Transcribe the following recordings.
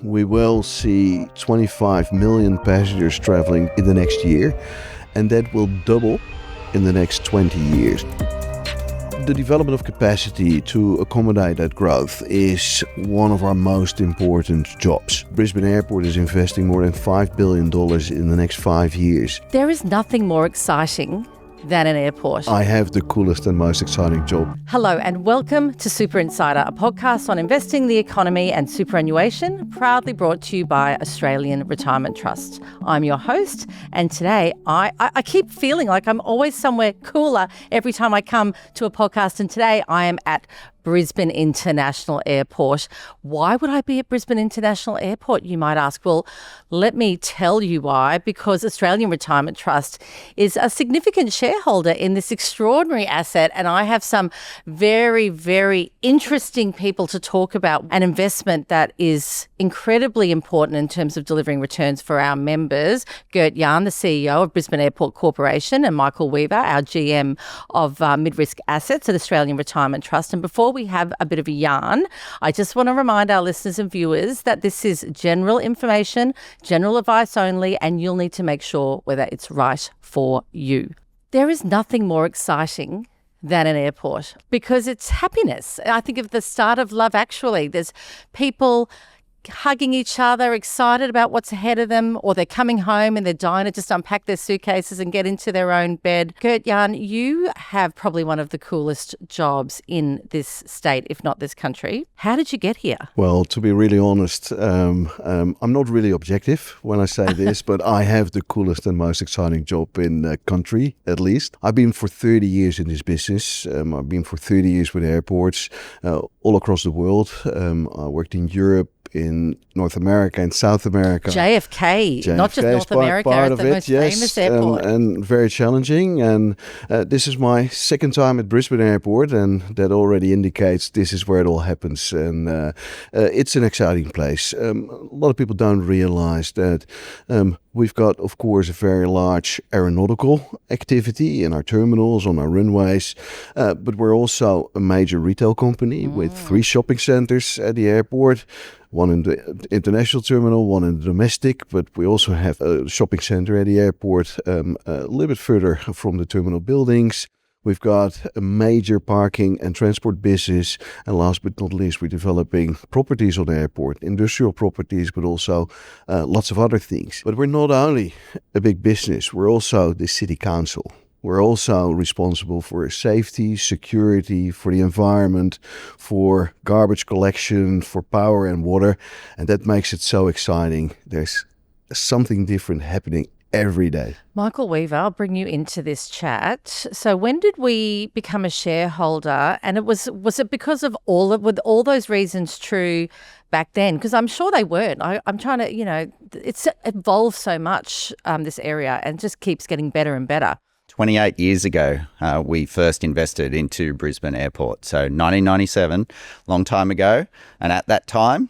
We will see 25 million passengers traveling in the next year, and that will double in the next 20 years. The development of capacity to accommodate that growth is one of our most important jobs. Brisbane Airport is investing more than $5 billion in the next 5 years. There is nothing more exciting than an airport. I have the coolest and most exciting job. Hello and welcome to Super Insider, a podcast on investing, the economy and superannuation, proudly brought to you by Australian Retirement Trust. I'm your host, and today I keep feeling like I'm always somewhere cooler every time I come to a podcast, and today I am at Brisbane International Airport. Why would I be at Brisbane International Airport, you might ask? Well, let me tell you why. Because Australian Retirement Trust is a significant shareholder in this extraordinary asset, and I have some very, very interesting people to talk about an investment that is incredibly important in terms of delivering returns for our members. Gert-Jan, the CEO of Brisbane Airport Corporation, and Michael Weaver, our GM of mid-risk assets at Australian Retirement Trust. And before we have a bit of a yarn, I just want to remind our listeners and viewers that this is general information, general advice only, and you'll need to make sure whether it's right for you. There is nothing more exciting than an airport because it's happiness. I think of the start of Love Actually. There's people hugging each other, excited about what's ahead of them, or they're coming home and they're dying to just unpack their suitcases and get into their own bed. Gert-Jan, you have probably one of the coolest jobs in this state, if not this country. How did you get here? Well, to be really honest, I'm not really objective when I say this, but I have the coolest and most exciting job in the country, at least. I've been for 30 years in this business. I've been for 30 years with airports all across the world. I worked in Europe, in North America and South America. JFK, not just North America, part it's the most famous airport. And very challenging. And this is my second time at Brisbane Airport, and that already indicates this is where it all happens. And it's an exciting place. A lot of people don't realize that we've got, of course, a very large aeronautical activity in our terminals, on our runways, but we're also a major retail company with 3 shopping centers at the airport. One in the international terminal, one in the domestic, but we also have a shopping center at the airport a little bit further from the terminal buildings. We've got a major parking and transport business. And last but not least, we're developing properties on the airport, industrial properties, but also lots of other things. But we're not only a big business, we're also the city council. We're also responsible for safety, security, for the environment, for garbage collection, for power and water. And that makes it so exciting. There's something different happening every day. Michael Weaver, I'll bring you into this chat. So when did we become a shareholder? And was it because of with all those reasons true back then? Because I'm sure they weren't. I'm trying to, it's evolved so much, this area, and just keeps getting better and better. 28 years ago, we first invested into Brisbane Airport. So 1997, long time ago. And at that time,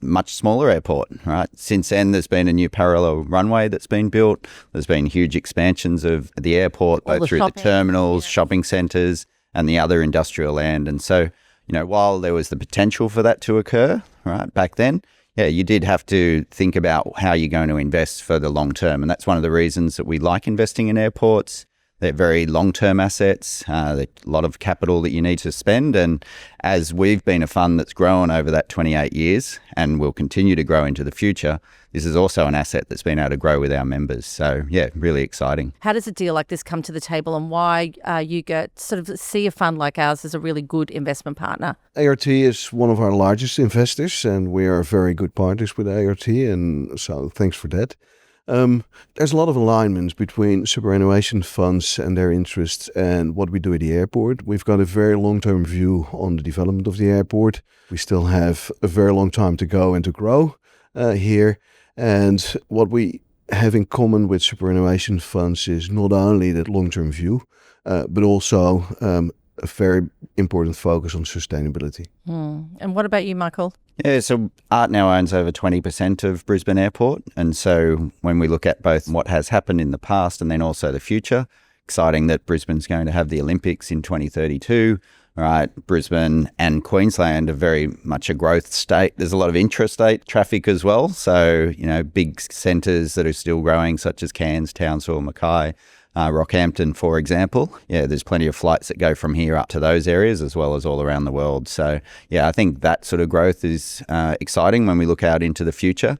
much smaller airport, right? Since then, there's been a new parallel runway that's been built. There's been huge expansions of the airport, both through the terminals, shopping centres, and the other industrial land. And so, while there was the potential for that to occur, right, back then, you did have to think about how you're going to invest for the long term. And that's one of the reasons that we like investing in airports. They're very long-term assets, a lot of capital that you need to spend. And as we've been a fund that's grown over that 28 years and will continue to grow into the future, this is also an asset that's been able to grow with our members. So, really exciting. How does a deal like this come to the table, and why you sort of see a fund like ours as a really good investment partner? ART is one of our largest investors, and we are very good partners with ART, and so thanks for that. There's a lot of alignments between superannuation funds and their interests and what we do at the airport. We've got a very long-term view on the development of the airport. We still have a very long time to go and to grow here. And what we have in common with superannuation funds is not only that long-term view, but also a very important focus on sustainability. And what about you, Michael? Yeah, so ART now owns over 20% of Brisbane Airport. And so when we look at both what has happened in the past and then also the future, exciting that Brisbane's going to have the Olympics in 2032. right? Brisbane and Queensland are very much a growth state. There's a lot of intrastate traffic as well. So, big centres that are still growing, such as Cairns, Townsville, Mackay, Rockhampton, for example. Yeah, there's plenty of flights that go from here up to those areas as well as all around the world. So, yeah, I think that sort of growth is exciting when we look out into the future.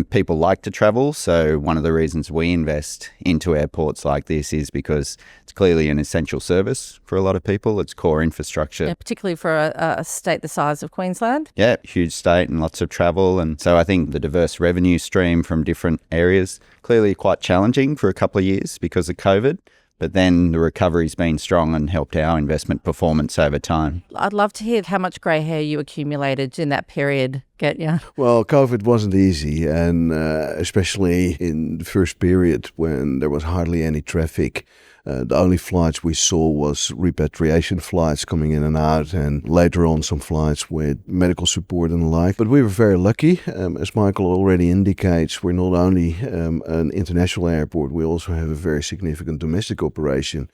People like to travel, so one of the reasons we invest into airports like this is because it's clearly an essential service for a lot of people. It's core infrastructure. Yeah, particularly for a state the size of Queensland. Yeah, huge state and lots of travel. And so I think the diverse revenue stream from different areas, clearly quite challenging for a couple of years because of COVID. But then the recovery's been strong and helped our investment performance over time. I'd love to hear how much grey hair you accumulated in that period, Gert-Jan. Well, COVID wasn't easy, and especially in the first period when there was hardly any traffic. The only flights we saw was repatriation flights coming in and out, and later on some flights with medical support and the like. But we were very lucky. As Michael already indicates, we're not only an international airport, we also have a very significant domestic operation.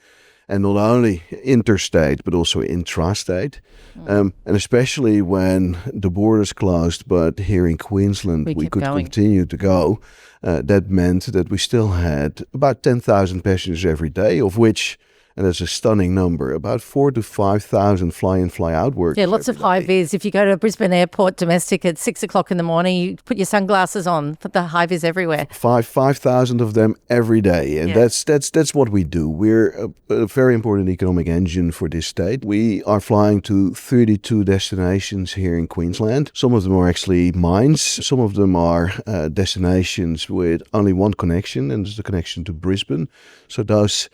And not only interstate, but also intrastate. And especially when the borders closed, but here in Queensland, we could continue to go. That meant that we still had about 10,000 passengers every day, of which, and that's a stunning number, about 4,000 to 5,000 fly-in, fly-out workers. Yeah, lots of high-vis. If you go to Brisbane Airport domestic at 6 o'clock in the morning, you put your sunglasses on, put the high-vis everywhere. 5,000 of them every day. And that's what we do. We're a very important economic engine for this state. We are flying to 32 destinations here in Queensland. Some of them are actually mines. Some of them are destinations with only one connection, and it's the connection to Brisbane. So those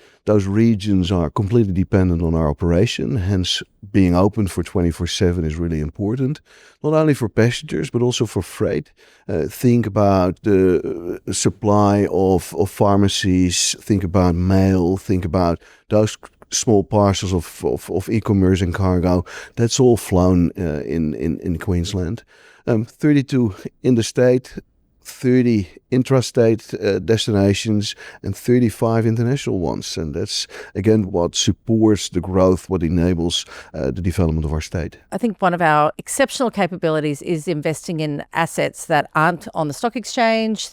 regions are completely dependent on our operation, hence being open for 24/7 is really important, not only for passengers but also for freight. Think about the supply of pharmacies, think about mail, think about those small parcels of e-commerce and cargo. That's all flown in Queensland. 32 in the state, 30 intrastate destinations and 35 international ones. And that's, again, what supports the growth, what enables the development of our state. I think one of our exceptional capabilities is investing in assets that aren't on the stock exchange,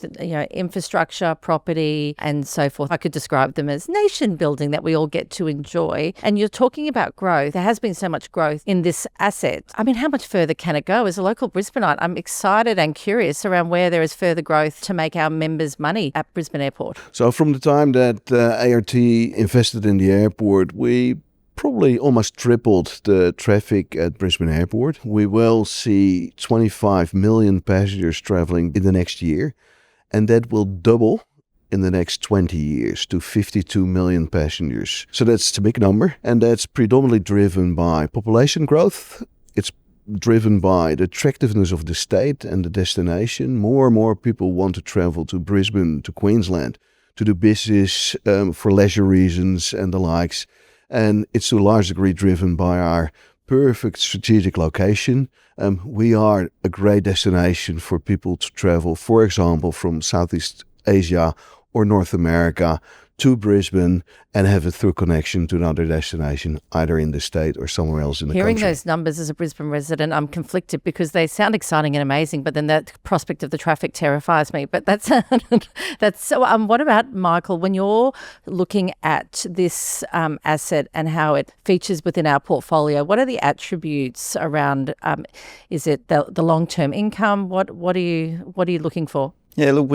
infrastructure, property, and so forth. I could describe them as nation building that we all get to enjoy. And you're talking about growth. There has been so much growth in this asset. I mean, how much further can it go? As a local Brisbaneite, I'm excited and curious around where there is further growth to make our members money at Brisbane Airport. So from the time that ART invested in the airport, we probably almost tripled the traffic at Brisbane Airport. We will see 25 million passengers traveling in the next year, and that will double in the next 20 years to 52 million passengers. So that's a big number, and that's predominantly driven by population growth. It's driven by the attractiveness of the state and the destination. More and more people want to travel to Brisbane, to Queensland, to do business for leisure reasons and the likes. And it's to a large degree driven by our perfect strategic location. We are a great destination for people to travel, for example, from Southeast Asia or North America to Brisbane and have a through connection to another destination, either in the state or somewhere else in the country. Hearing those numbers as a Brisbane resident, I'm conflicted because they sound exciting and amazing, but then that prospect of the traffic terrifies me. But that's so. What about, Michael, when you're looking at this asset and how it features within our portfolio? What are the attributes around? Is it the long-term income? What are you looking for? Yeah, look,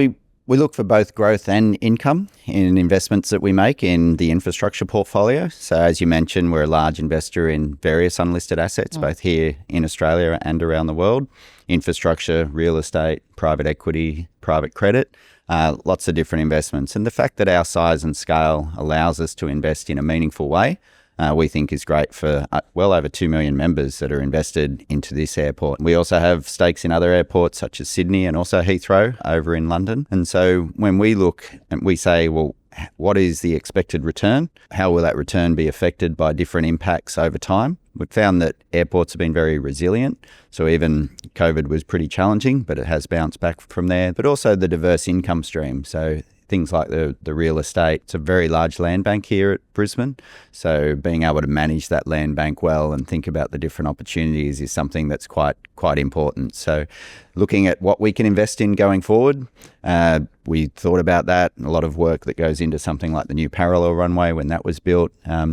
we look for both growth and income in investments that we make in the infrastructure portfolio. So as you mentioned, we're a large investor in various unlisted assets, both here in Australia and around the world. Infrastructure, real estate, private equity, private credit, lots of different investments. And the fact that our size and scale allows us to invest in a meaningful way, we think is great for well over 2 million members that are invested into this airport. We also have stakes in other airports such as Sydney and also Heathrow over in London. And so when we look and we say, well, what is the expected return? How will that return be affected by different impacts over time? We've found that airports have been very resilient. So even COVID was pretty challenging, but it has bounced back from there. But also the diverse income stream. So things like the real estate. It's a very large land bank here at Brisbane. So being able to manage that land bank well and think about the different opportunities is something that's quite important. So looking at what we can invest in going forward, we thought about that, a lot of work that goes into something like the new parallel runway when that was built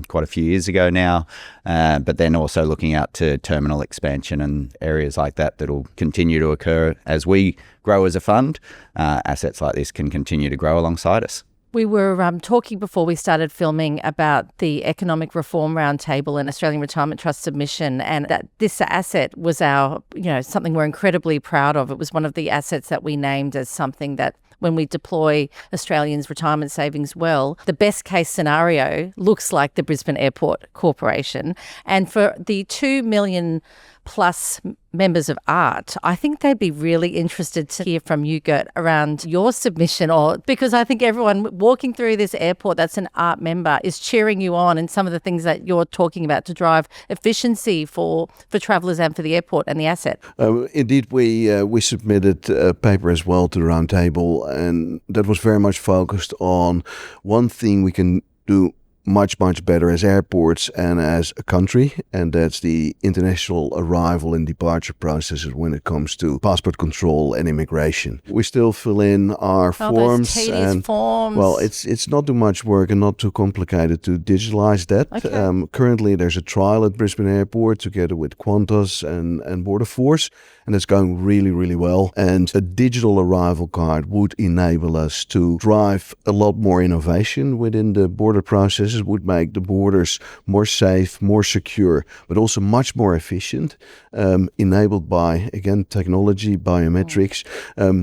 quite a few years ago now, but then also looking out to terminal expansion and areas like that that'll continue to occur as we grow as a fund. Assets like this can continue to grow alongside us. We were talking before we started filming about the Economic Reform Roundtable and Australian Retirement Trust submission, and that this asset was our, something we're incredibly proud of. It was one of the assets that we named as something that when we deploy Australians' retirement savings well, the best case scenario looks like the Brisbane Airport Corporation. And for the 2 million plus members of ART, I think they'd be really interested to hear from you, Gert, around your submission, or because I think everyone walking through this airport that's an ART member is cheering you on, and some of the things that you're talking about to drive efficiency for travellers and for the airport and the asset. Indeed, we submitted a paper as well to the roundtable, and that was very much focused on one thing we can do much better as airports and as a country, and that's the international arrival and departure processes when it comes to passport control and immigration. We still fill in our forms, those tedious forms. Well, it's not too much work and not too complicated to digitalize that. Okay. Currently, there's a trial at Brisbane Airport together with Qantas and Border Force, and it's going really well. And a digital arrival card would enable us to drive a lot more innovation within the border processes, would make the borders more safe, more secure, but also much more efficient, enabled by, again, technology, biometrics.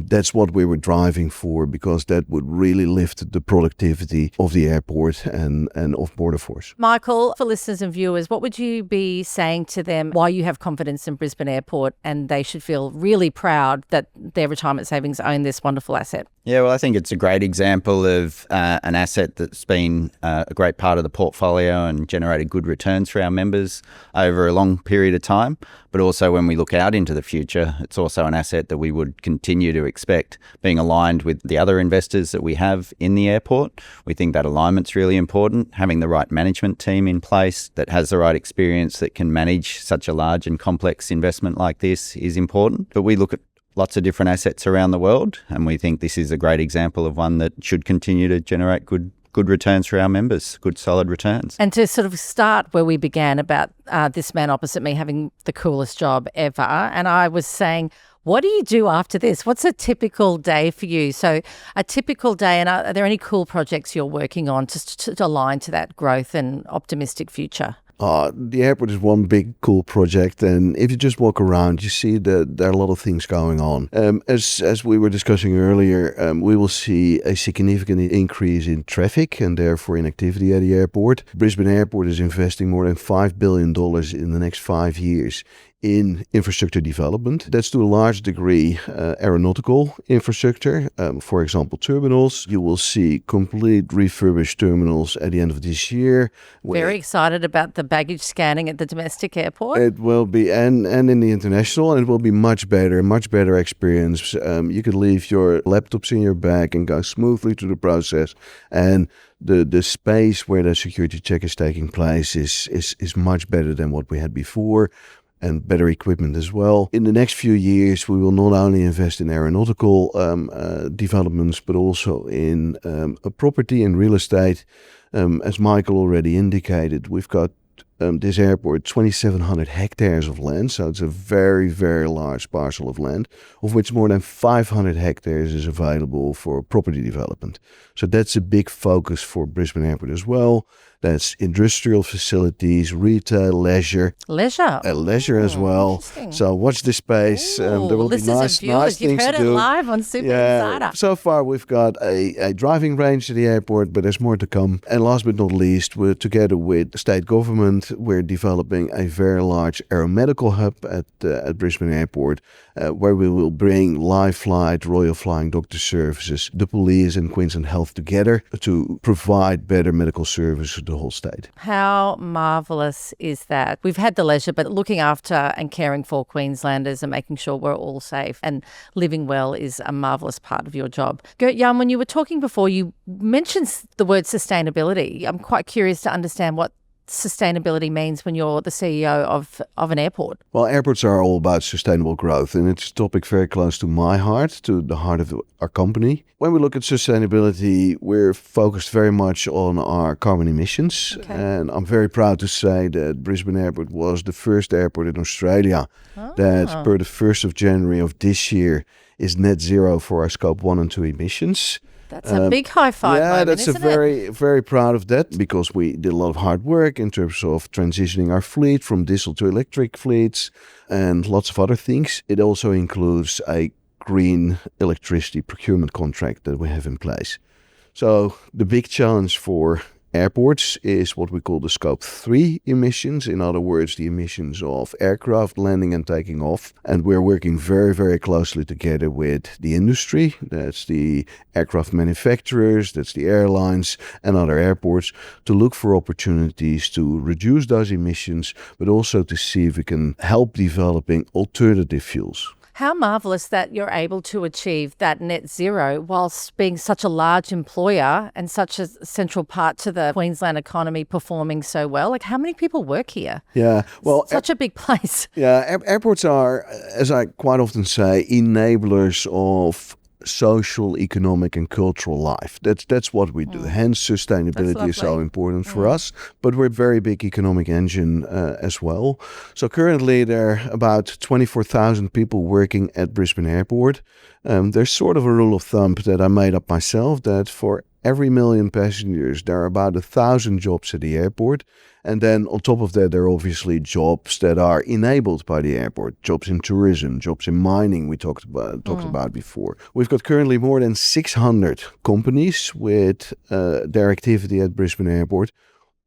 That's what we were driving for, because that would really lift the productivity of the airport and of Border Force. Michael, for listeners and viewers, what would you be saying to them why you have confidence in Brisbane Airport and they should feel really proud that their retirement savings own this wonderful asset? Yeah, well, I think it's a great example of an asset that's been a great part of the portfolio and generated good returns for our members over a long period of time. But also when we look out into the future, it's also an asset that we would continue to expect being aligned with the other investors that we have in the airport. We think that alignment's really important. Having the right management team in place that has the right experience that can manage such a large and complex investment like this is important. But we look at lots of different assets around the world, and we think this is a great example of one that should continue to generate good returns for our members, good solid returns. And to sort of start where we began about this man opposite me having the coolest job ever, and I was saying, what do you do after this? What's a typical day for you? So a typical day, and are there any cool projects you're working on to align to that growth and optimistic future? The airport is one big cool project, and if you just walk around, you see that there are a lot of things going on. As we were discussing earlier, we will see a significant increase in traffic and therefore in activity at the airport. Brisbane Airport is investing more than $5 billion in the next 5 years in infrastructure development. That's to a large degree aeronautical infrastructure, for example, terminals. You will see complete refurbished terminals at the end of this year. Very excited about the baggage scanning at the domestic airport. It will be, and in the international, and it will be much better experience. You could leave your laptops in your bag and go smoothly through the process, and the space where the security check is taking place is much better than what we had before, and better equipment as well. In the next few years, we will not only invest in aeronautical developments, but also in property and real estate. As Michael already indicated, we've got this airport, 2,700 hectares of land, so it's a very large parcel of land, of which more than 500 hectares is available for property development. So that's a big focus for Brisbane Airport as well. That's industrial facilities, retail, leisure. Leisure as well. So watch this space. There will be nice things to do. You've heard it live on Super Insider. So far we've got a driving range at the airport, but there's more to come. And last but not least, we're together with state government that we're developing a very large aeromedical hub at Brisbane Airport, where we will bring live flight, Royal Flying Doctor Services, the police and Queensland Health together to provide better medical service to the whole state. How marvellous is that? We've had the leisure, but looking after and caring for Queenslanders and making sure we're all safe and living well is a marvellous part of your job. Gert-Jan, when you were talking before, you mentioned the word sustainability. I'm quite curious to understand what sustainability means when you're the CEO of an airport. Well, airports are all about sustainable growth, and it's a topic very close to my heart, to the heart of our company. When we look at sustainability, we're focused very much on our carbon emissions. Okay. And I'm very proud to say that Brisbane Airport was the first airport in Australia that per the 1st of January of this year is net zero for our scope 1 and 2 emissions. That's a big high five moment, that's isn't very, very proud of that, because we did a lot of hard work in terms of transitioning our fleet from diesel to electric fleets and lots of other things. It also includes a green electricity procurement contract that we have in place. So the big challenge for airports is what we call the scope 3 emissions. In other words, the emissions of aircraft landing and taking off. And we're working very, very closely together with the industry. That's the aircraft manufacturers, that's the airlines and other airports, to look for opportunities to reduce those emissions, but also to see if we can help developing alternative fuels. How marvellous that you're able to achieve that net zero whilst being such a large employer and such a central part to the Queensland economy performing so well. Like, how many people work here? Yeah, well, such a big place. Yeah, airports are, as I quite often say, enablers of social, economic and cultural life. That's what we do. Hence, sustainability is so important for us. But we're a very big economic engine as well. So currently there are about 24,000 people working at Brisbane Airport. There's sort of a rule of thumb that I made up myself, that for every 1 million passengers, there are about 1,000 jobs at the airport. And then on top of that, there are obviously jobs that are enabled by the airport. Jobs in tourism, jobs in mining, we talked about before. We've got currently more than 600 companies with their activity at Brisbane Airport.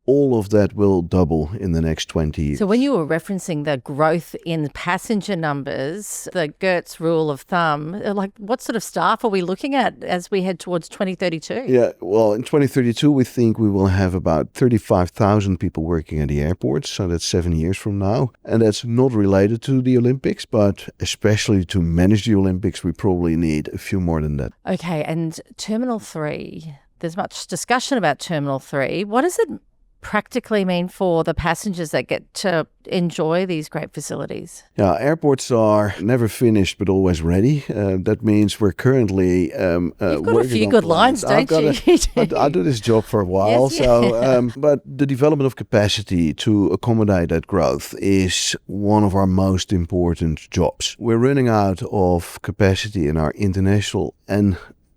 All of that will double in the next 20 years. So when you were referencing the growth in passenger numbers, the Gert's rule of thumb, like what sort of staff are we looking at as we head towards 2032? Yeah, well, in 2032, we think we will have about 35,000 people working at the airport. So that's 7 years from now. And that's not related to the Olympics, but especially to manage the Olympics, we probably need a few more than that. Okay, and Terminal 3, there's much discussion about Terminal 3. What does it practically mean for the passengers that get to enjoy these great facilities? Yeah, airports are never finished but always ready. That means we're currently You've got a few good lines, don't you? I do this job for a while. Yes, yeah. But the development of capacity to accommodate that growth is one of our most important jobs. We're running out of capacity in our international and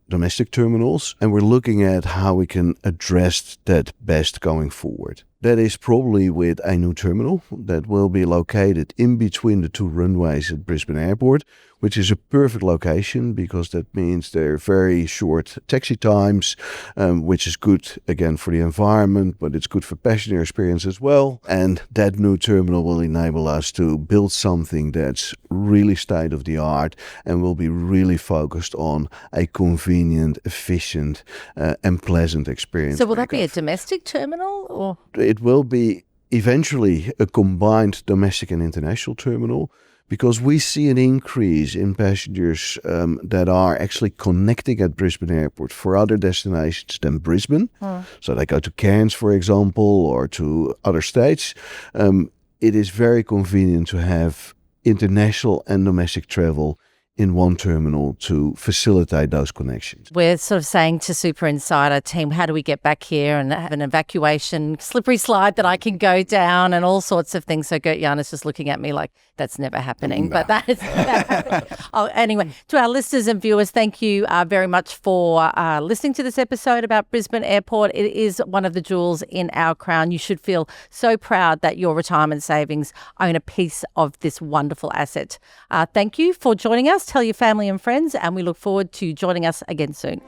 domestic terminals, and we're looking at how we can address that best going forward. That is probably with a new terminal that will be located in between the 2 runways at Brisbane Airport, which is a perfect location because that means there are very short taxi times, which is good, again, for the environment, but it's good for passenger experience as well. And that new terminal will enable us to build something that's really state-of-the-art and will be really focused on a convenient, efficient, and pleasant experience. So will that be a domestic terminal, or? It will be eventually a combined domestic and international terminal, because we see an increase in passengers that are actually connecting at Brisbane Airport for other destinations than Brisbane. So they go to Cairns, for example, or to other states. It is very convenient to have international and domestic travel in one terminal to facilitate those connections. We're sort of saying to Super Insider team, how do we get back here and have an evacuation slippery slide that I can go down and all sorts of things. So Gert-Jan is just looking at me like that's never happening, but that is happening. Oh, anyway, to our listeners and viewers, thank you very much for listening to this episode about Brisbane Airport. It is one of the jewels in our crown. You should feel so proud that your retirement savings own a piece of this wonderful asset. Thank you for joining us. Tell your family and friends, and we look forward to joining us again soon.